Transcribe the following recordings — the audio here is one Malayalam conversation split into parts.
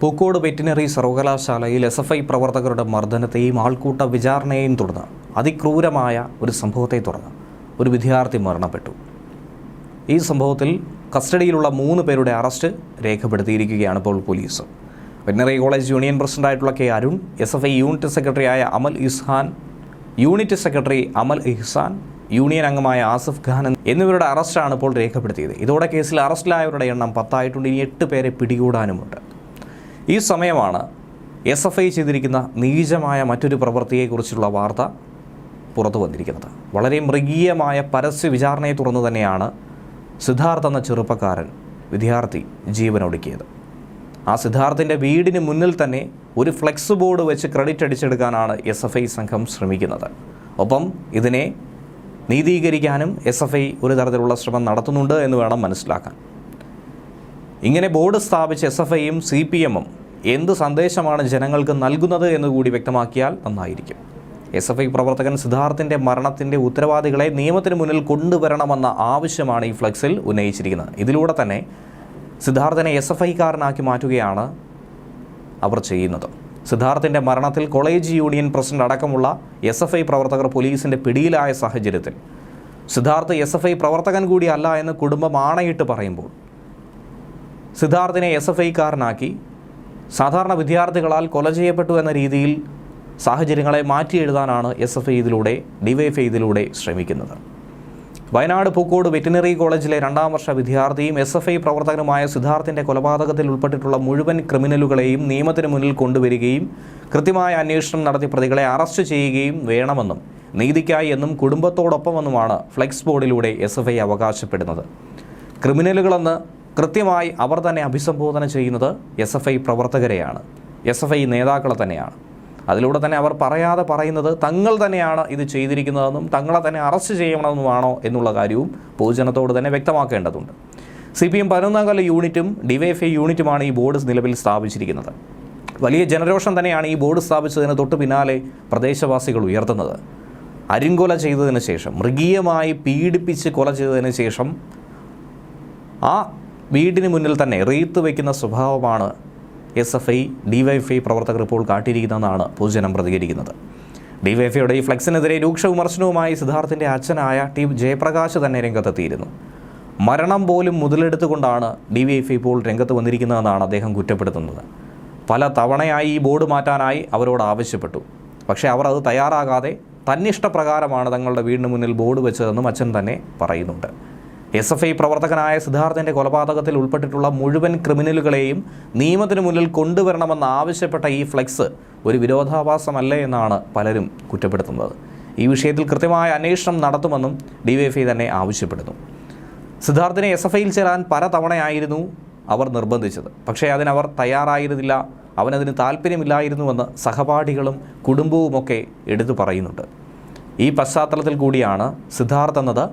പൂക്കോട് വെറ്റിനറി സർവകലാശാലയിൽ SFI പ്രവർത്തകരുടെ മർദ്ദനത്തെയും ആൾക്കൂട്ട വിചാരണയെയും തുടർന്ന് അതിക്രൂരമായ ഒരു സംഭവത്തെ തുടർന്ന് ഒരു വിദ്യാർത്ഥി മരണപ്പെട്ടു. ഈ സംഭവത്തിൽ കസ്റ്റഡിയിലുള്ള 3 പേരുടെ അറസ്റ്റ് രേഖപ്പെടുത്തിയിരിക്കുകയാണ് ഇപ്പോൾ പോലീസ്. വെറ്റിനറി കോളേജ് യൂണിയൻ പ്രസിഡന്റായിട്ടുള്ള K. അരുൺ, SFI യൂണിറ്റ് സെക്രട്ടറിയായ അമൽ ഇഹ്സാൻ, യൂണിയൻ അംഗമായ ആസിഫ് ഖാൻ എന്നിവരുടെ അറസ്റ്റാണ് ഇപ്പോൾ രേഖപ്പെടുത്തിയത്. ഇതോടെ കേസിൽ അറസ്റ്റിലായവരുടെ എണ്ണം 10 ആയിട്ടുണ്ട്. ഇനി 8 പേരെ പിടികൂടാനുമുണ്ട്. ഈ സമയമാണ് SFI ചെയ്തിരിക്കുന്ന നീചമായ മറ്റൊരു പ്രവൃത്തിയെക്കുറിച്ചുള്ള വാർത്ത പുറത്തു വന്നിരിക്കുന്നത്. വളരെ മൃഗീയമായ പരസ്യ വിചാരണയെ തുടർന്ന് തന്നെയാണ് സിദ്ധാർത്ഥ് എന്ന ചെറുപ്പക്കാരൻ വിദ്യാർത്ഥി ജീവനൊടുക്കിയത്. ആ സിദ്ധാർത്ഥിൻ്റെ വീടിന് മുന്നിൽ തന്നെ ഒരു ഫ്ലെക്സ് ബോർഡ് വെച്ച് ക്രെഡിറ്റ് അടിച്ചെടുക്കാനാണ് SFI സംഘം ശ്രമിക്കുന്നത്. ഒപ്പം ഇതിനെ നീതീകരിക്കാനും SFI ഒരു തരത്തിലുള്ള ശ്രമം നടത്തുന്നുണ്ട് എന്ന് വേണം മനസ്സിലാക്കാൻ. ഇങ്ങനെ ബോർഡ് സ്ഥാപിച്ച് SFIയും CPMും എന്ത് സന്ദേശമാണ് ജനങ്ങൾക്ക് നൽകുന്നത് എന്നുകൂടി വ്യക്തമാക്കിയാൽ നന്നായിരിക്കും. SFI പ്രവർത്തകൻ സിദ്ധാർത്ഥിൻ്റെ മരണത്തിൻ്റെ ഉത്തരവാദികളെ നിയമത്തിന് മുന്നിൽ കൊണ്ടുവരണമെന്ന ആവശ്യമാണ് ഈ ഫ്ലെക്സിൽ ഉന്നയിച്ചിരിക്കുന്നത്. ഇതിലൂടെ തന്നെ സിദ്ധാർത്ഥിനെ SFIക്കാരനാക്കി മാറ്റുകയാണ് അവർ ചെയ്യുന്നത്. സിദ്ധാർത്ഥിൻ്റെ മരണത്തിൽ കോളേജ് യൂണിയൻ പ്രസിഡന്റ് അടക്കമുള്ള SFI പ്രവർത്തകർ പോലീസിൻ്റെ പിടിയിലായ സാഹചര്യത്തിൽ സിദ്ധാർത്ഥ് SFI പ്രവർത്തകൻ കൂടിയല്ല എന്ന് കുടുംബം ആണയിട്ട് പറയുമ്പോൾ സിദ്ധാർത്ഥിനെ SFIക്കാരനാക്കി സാധാരണ വിദ്യാർത്ഥികളാൽ കൊല ചെയ്യപ്പെട്ടു എന്ന രീതിയിൽ സാഹചര്യങ്ങളെ മാറ്റി എഴുതാനാണ് SFI ഇതിലൂടെ DYFI ഇതിലൂടെ ശ്രമിക്കുന്നത്. വയനാട് പൂക്കോട് വെറ്റിനറി കോളേജിലെ 2ാം വർഷ വിദ്യാർത്ഥിയും SFI പ്രവർത്തകനുമായ സിദ്ധാർത്ഥിൻ്റെ കൊലപാതകത്തിൽ ഉൾപ്പെട്ടിട്ടുള്ള മുഴുവൻ ക്രിമിനലുകളെയും നിയമത്തിന് മുന്നിൽ കൊണ്ടുവരികയും കൃത്യമായ അന്വേഷണം നടത്തി പ്രതികളെ അറസ്റ്റ് ചെയ്യുകയും വേണമെന്നും നീതിക്കായി എന്നും കുടുംബത്തോടൊപ്പമെന്നുമാണ് ഫ്ലെക്സ് ബോർഡിലൂടെ SFI അവകാശപ്പെടുന്നത്. ക്രിമിനലുകളെന്ന് കൃത്യമായി അവർ തന്നെ അഭിസംബോധന ചെയ്യുന്നത് SFI പ്രവർത്തകരെയാണ്, SFI നേതാക്കളെ തന്നെയാണ്. അതിലൂടെ തന്നെ അവർ പറയാതെ പറയുന്നത് തങ്ങൾ തന്നെയാണ് ഇത് ചെയ്തിരിക്കുന്നതെന്നും തങ്ങളെ തന്നെ അറസ്റ്റ് ചെയ്യണമെന്നുമാണോ എന്നുള്ള കാര്യവും പൊതുജനത്തോട് തന്നെ വ്യക്തമാക്കേണ്ടതുണ്ട്. CPM 11ാം കൊല്ല യൂണിറ്റും DYFI യൂണിറ്റുമാണ് ഈ ബോർഡ് നിലവിൽ സ്ഥാപിച്ചിരിക്കുന്നത്. വലിയ ജനരോഷം തന്നെയാണ് ഈ ബോർഡ് സ്ഥാപിച്ചതിന് തൊട്ട് പിന്നാലെ പ്രദേശവാസികൾ ഉയർത്തുന്നത്. അരിങ്കൊല ചെയ്തതിന് ശേഷം, മൃഗീയമായി പീഡിപ്പിച്ച് കൊല ചെയ്തതിന് ശേഷം ആ വീടിന് മുന്നിൽ തന്നെ റീത്ത് വയ്ക്കുന്ന സ്വഭാവമാണ് SFI DYFI പ്രവർത്തകർ ഇപ്പോൾ കാട്ടിയിരിക്കുന്നതെന്നാണ് പൊതുജനം പ്രതികരിക്കുന്നത്. DYFIയുടെ ഈ ഫ്ലെക്സിനെതിരെ രൂക്ഷ വിമർശനവുമായി സിദ്ധാർത്ഥിൻ്റെ അച്ഛനായ T. ജയപ്രകാശ് തന്നെ രംഗത്തെത്തിയിരുന്നു. മരണം പോലും മുതലെടുത്തുകൊണ്ടാണ് DYFI ഇപ്പോൾ രംഗത്ത് വന്നിരിക്കുന്നതെന്നാണ് അദ്ദേഹം കുറ്റപ്പെടുത്തുന്നത്. പല തവണയായി ഈ ബോർഡ് മാറ്റാനായി അവരോട് ആവശ്യപ്പെട്ടു. പക്ഷേ അവർ അത് തയ്യാറാകാതെ തന്നിഷ്ടപ്രകാരമാണ് തങ്ങളുടെ വീടിന് മുന്നിൽ ബോർഡ് വെച്ചതെന്നും അച്ഛൻ തന്നെ പറയുന്നുണ്ട്. SFI പ്രവർത്തകനായ സിദ്ധാർത്ഥിൻ്റെ കൊലപാതകത്തിൽ ഉൾപ്പെട്ടിട്ടുള്ള മുഴുവൻ ക്രിമിനലുകളെയും നിയമത്തിന് മുന്നിൽ കൊണ്ടുവരണമെന്ന് ആവശ്യപ്പെട്ട ഈ ഫ്ലെക്സ് ഒരു വിരോധാഭാസമല്ലേ എന്നാണ് പലരും കുറ്റപ്പെടുത്തുന്നത്. ഈ വിഷയത്തിൽ കൃത്യമായ അന്വേഷണം നടത്തുമെന്നും DYFI തന്നെ ആവശ്യപ്പെടുന്നു. സിദ്ധാർത്ഥിനെ SFIയിൽ ചേരാൻ പല തവണയായിരുന്നു അവർ നിർബന്ധിച്ചത്. പക്ഷേ അതിനവർ തയ്യാറായിരുന്നില്ല, അവനതിന് താല്പര്യമില്ലായിരുന്നുവെന്ന് സഹപാഠികളും കുടുംബവുമൊക്കെ എടുത്തു പറയുന്നുണ്ട്. ഈ പശ്ചാത്തലത്തിൽ കൂടിയാണ് സിദ്ധാർത്ഥ് എന്നത്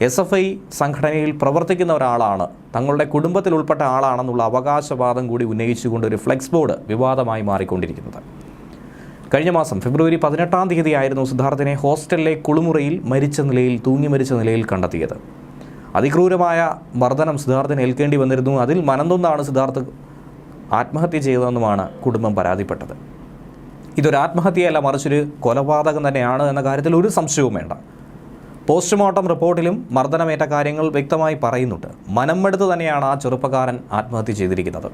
SFI സംഘടനയിൽ പ്രവർത്തിക്കുന്ന ഒരാളാണ്, തങ്ങളുടെ കുടുംബത്തിൽ ഉൾപ്പെട്ട ആളാണെന്നുള്ള അവകാശവാദം കൂടി ഉന്നയിച്ചുകൊണ്ട് ഒരു ഫ്ലെക്സ് ബോർഡ് വിവാദമായി മാറിക്കൊണ്ടിരിക്കുന്നത്. കഴിഞ്ഞ മാസം ഫെബ്രുവരി 18-ാം തീയതിയായിരുന്നു സിദ്ധാർത്ഥിനെ ഹോസ്റ്റലിലെ കുളിമുറിയിൽ തൂങ്ങി മരിച്ച നിലയിൽ കണ്ടെത്തിയത്. അതിക്രൂരമായ മർദ്ദനം സിദ്ധാർത്ഥിന് ഏൽക്കേണ്ടി വന്നിരുന്നു. അതിൽ മനംനൊന്നാണ് സിദ്ധാർത്ഥ് ആത്മഹത്യ ചെയ്തതെന്നുമാണ് കുടുംബം പരാതിപ്പെട്ടത്. ഇതൊരു ആത്മഹത്യയല്ല, മറിച്ചൊരു കൊലപാതകം തന്നെയാണ് എന്ന കാര്യത്തിൽ ഒരു സംശയവും വേണ്ട. പോസ്റ്റ്മോർട്ടം റിപ്പോർട്ടിലും മർദ്ദനമേറ്റ കാര്യങ്ങൾ വ്യക്തമായി പറയുന്നുണ്ട്. മനംമെടുത്ത് തന്നെയാണ് ആ ചെറുപ്പക്കാരൻ ആത്മഹത്യ ചെയ്തിരിക്കുന്നത്.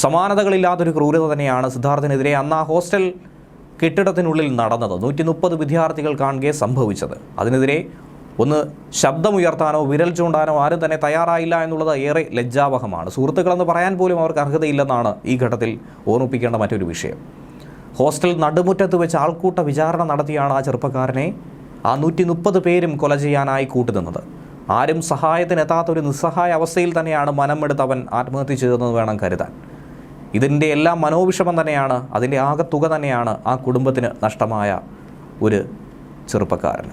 സമാനതകളില്ലാത്തൊരു ക്രൂരത തന്നെയാണ് സിദ്ധാർത്ഥിനെതിരെ അന്ന് ആ ഹോസ്റ്റൽ കെട്ടിടത്തിനുള്ളിൽ നടന്നത്. 130 വിദ്യാർത്ഥികൾ കാണുകയെ സംഭവിച്ചത്. അതിനെതിരെ ഒന്ന് ശബ്ദമുയർത്താനോ വിരൽ ചൂണ്ടാനോ ആരും തന്നെ തയ്യാറായില്ല എന്നുള്ളത് ഏറെ ലജ്ജാവഹമാണ്. സുഹൃത്തുക്കളെന്ന് പറയാൻ പോലും അവർക്ക് അർഹതയില്ലെന്നാണ് ഈ ഘട്ടത്തിൽ ഓർമ്മിപ്പിക്കേണ്ട മറ്റൊരു വിഷയം. ഹോസ്റ്റൽ നടുമുറ്റത്ത് വെച്ച് ആൾക്കൂട്ട വിചാരണ നടത്തിയാണ് ആ ചെറുപ്പക്കാരനെ ആ 130 പേരും കൊല ചെയ്യാനായി കൂട്ടുനിന്നത്. ആരും സഹായത്തിനെത്താത്തൊരു നിസ്സഹായ അവസ്ഥയിൽ തന്നെയാണ് മനമെടുത്ത് അവൻ ആത്മഹത്യ ചെയ്തതെന്ന് വേണം കരുതാൻ. ഇതിൻ്റെ എല്ലാം മനോവിഷമം തന്നെയാണ്, അതിൻ്റെ ആകെ തുക തന്നെയാണ് ആ കുടുംബത്തിന് നഷ്ടമായ ഒരു ചെറുപ്പക്കാരൻ.